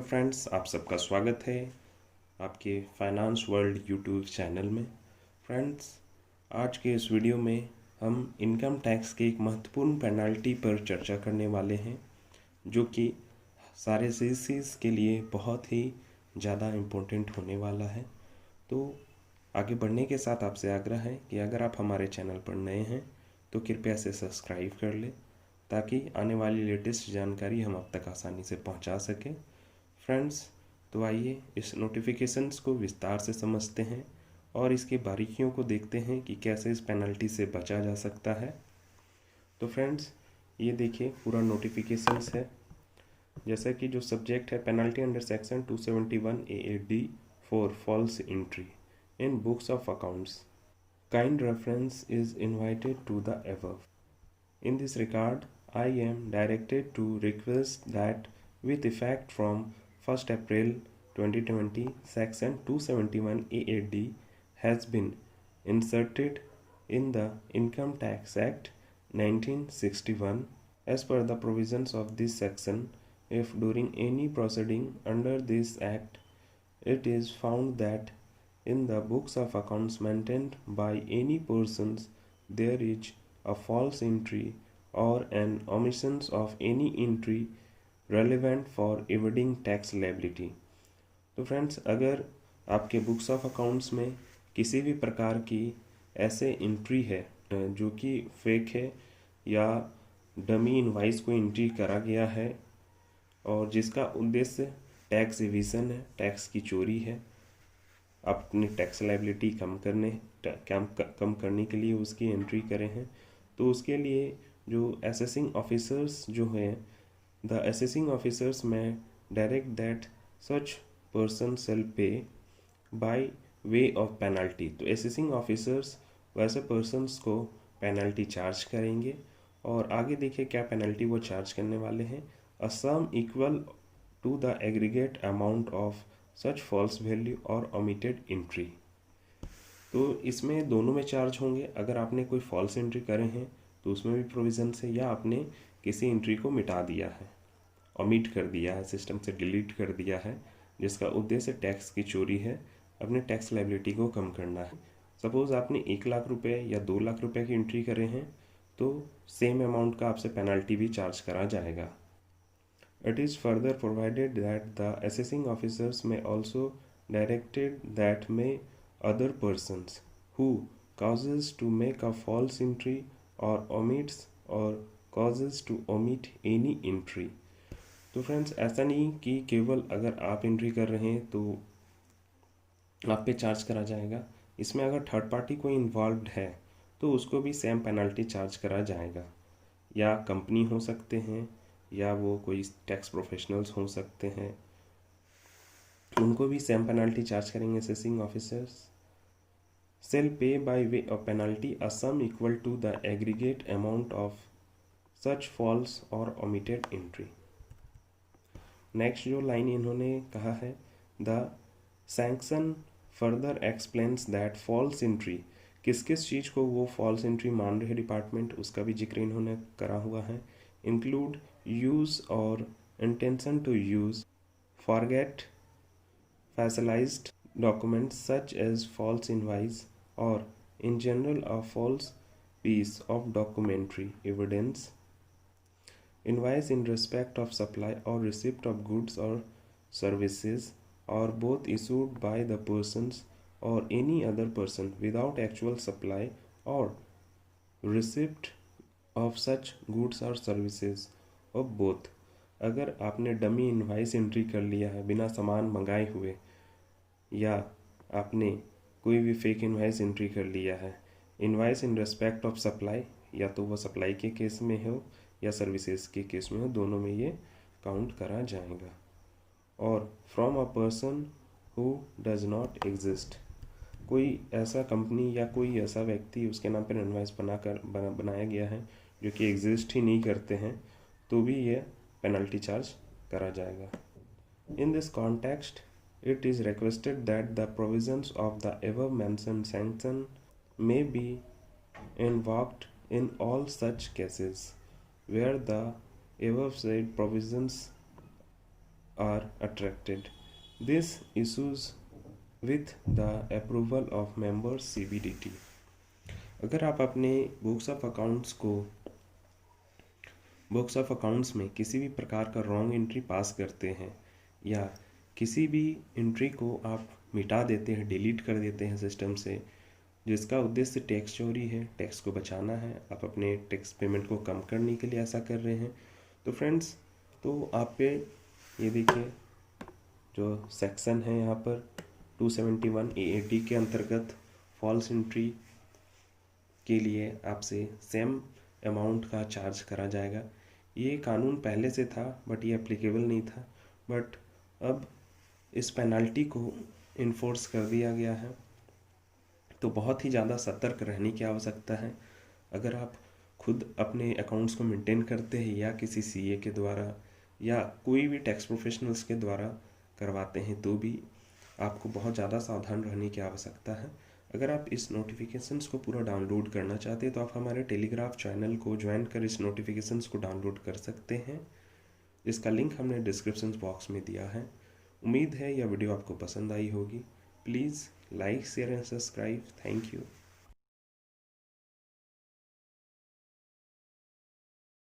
Friends, आप सबका स्वागत है आपके फाइनेंस वर्ल्ड यूट्यूब चैनल में। फ्रेंड्स, आज के इस वीडियो में हम इनकम टैक्स के एक महत्वपूर्ण पेनल्टी पर चर्चा करने वाले हैं, जो कि सारे सीसीज के लिए बहुत ही ज़्यादा इम्पोर्टेंट होने वाला है। तो आगे बढ़ने के साथ आपसे आग्रह है कि अगर आप हमारे चैनल पर नए हैं तो कृपया से सब्सक्राइब कर लें, ताकि आने वाली लेटेस्ट जानकारी हम आप तक आसानी से पहुंचा सकें। फ्रेंड्स, तो आइए इस नोटिफिकेशंस को विस्तार से समझते हैं और इसकी बारीकियों को देखते हैं कि कैसे इस पेनल्टी से बचा जा सकता है। तो फ्रेंड्स, ये देखिए पूरा नोटिफिकेशंस है। जैसा कि जो सब्जेक्ट है, penalty under section 271 AAD for false entry in books of accounts, kind reference is invited to the above. In this regard, I am directed to request that with effect from 1st April 2020, Section 271 AAD has been inserted in the Income Tax Act 1961. As per the provisions of this section, if during any proceeding under this Act it is found that in the books of accounts maintained by any persons there is a false entry or an omission of any entry relevant for evading tax liability. तो friends, अगर आपके books of accounts में किसी भी प्रकार की ऐसे entry है जो कि फेक है या डमी इनवाइस को एंट्री करा गया है और जिसका उद्देश्य टैक्स एविजन है, टैक्स की चोरी है, अपनी टैक्स लाइबिलिटी कम करने के लिए उसकी एंट्री करें हैं, तो उसके लिए जो असेसिंग ऑफिसर्स जो हैं, द असेसिंग ऑफिसर्स में direct that such person shall pay by way of penalty. तो असेसिंग ऑफिसर्स वैसे पर्सन्स को पेनल्टी चार्ज करेंगे और आगे देखिए क्या पेनल्टी वो चार्ज करने वाले हैं। A sum equal to the aggregate amount of such false value और ओमिटेड एंट्री। तो इसमें दोनों में चार्ज होंगे। अगर आपने कोई फॉल्स एंट्री करे हैं तो उसमें भी प्रोविजन है, या आपने किसी एंट्री को मिटा दिया है, ओमिट कर दिया है, सिस्टम से डिलीट कर दिया है, जिसका उद्देश्य टैक्स की चोरी है, अपने टैक्स लाइबिलिटी को कम करना है। सपोज़ आपने 1 लाख रुपए या 2 लाख रुपए की एंट्री करे हैं तो सेम अमाउंट का आपसे पेनल्टी भी चार्ज करा जाएगा। It is further provided that the assessing officers may also directed that may other persons who causes to make a false entry or omits or causes to omit any entry. तो friends, ऐसा नहीं कि केवल अगर आप entry कर रहे हैं तो आप पे चार्ज करा जाएगा। इसमें अगर थर्ड पार्टी कोई इन्वॉल्व है तो उसको भी सेम पेनल्टी चार्ज करा जाएगा। या कंपनी हो सकते हैं या वो कोई टैक्स प्रोफेशनल्स हो सकते हैं, उनको भी सेम पेनल्टी चार्ज करेंगे। Assessing officers shall pay by way of penalty a sum equal to the aggregate amount of such false और ओमिटेड एंट्री। नेक्स्ट जो लाइन इन्होंने कहा है, the sanction further explains that false entry, किस किस चीज़ को वो फॉल्स एंट्री मान रहे डिपार्टमेंट, उसका भी जिक्र इन्होंने करा हुआ है। Include use or intention to use, forget facilized documents such as false invoice or in general a false piece of documentary evidence, invoice in respect of supply or receipt of goods or services or both issued by the persons or any other person without actual supply or receipt of such goods or services और both. अगर आपने dummy invoice entry कर लिया है बिना सामान मंगाए हुए, या आपने कोई भी फेक इनवाइस एंट्री कर लिया है, invoice in respect of supply, या तो वो सप्लाई के केस में हो या सर्विसेज के केस में हो, दोनों में ये काउंट करा जाएगा। और from a person who does not exist, कोई ऐसा कंपनी या कोई ऐसा व्यक्ति उसके नाम पर इनवाइस बनाया गया है जो कि एग्जिस्ट ही नहीं करते हैं, तो भी ये पेनल्टी चार्ज करा जाएगा। In this context it is requested that the provisions of the above mentioned sanction may be invoked in all such cases where the above said provisions are attracted. This issues with the approval of members CBDT. अगर आप अपने books of accounts में किसी भी प्रकार का wrong entry पास करते हैं या किसी भी एंट्री को आप मिटा देते हैं, डिलीट कर देते हैं सिस्टम से, जिसका उद्देश्य टैक्स चोरी है, टैक्स को बचाना है, आप अपने टैक्स पेमेंट को कम करने के लिए ऐसा कर रहे हैं, तो फ्रेंड्स तो आप पे ये देखिए जो सेक्शन है यहाँ पर 271 AAT के अंतर्गत फॉल्स एंट्री के लिए आपसे सेम अमाउंट का चार्ज करा जाएगा। ये कानून पहले से था बट ये एप्लीकेबल नहीं था, बट अब इस पेनल्टी को इन्फोर्स कर दिया गया है। तो बहुत ही ज़्यादा सतर्क रहने की आवश्यकता है। अगर आप खुद अपने अकाउंट्स को मेंटेन करते हैं या किसी CA के द्वारा या कोई भी टैक्स प्रोफेशनल्स के द्वारा करवाते हैं तो भी आपको बहुत ज़्यादा सावधान रहने की आवश्यकता है। अगर आप इस नोटिफिकेशंस को पूरा डाउनलोड करना चाहते हैं तो आप हमारे टेलीग्राफ चैनल को ज्वाइन कर इस नोटिफिकेशंस को डाउनलोड कर सकते हैं, जिसका लिंक हमने डिस्क्रिप्शन बॉक्स में दिया है। उम्मीद है यह वीडियो आपको पसंद आई होगी। Please like, share and subscribe. Thank you.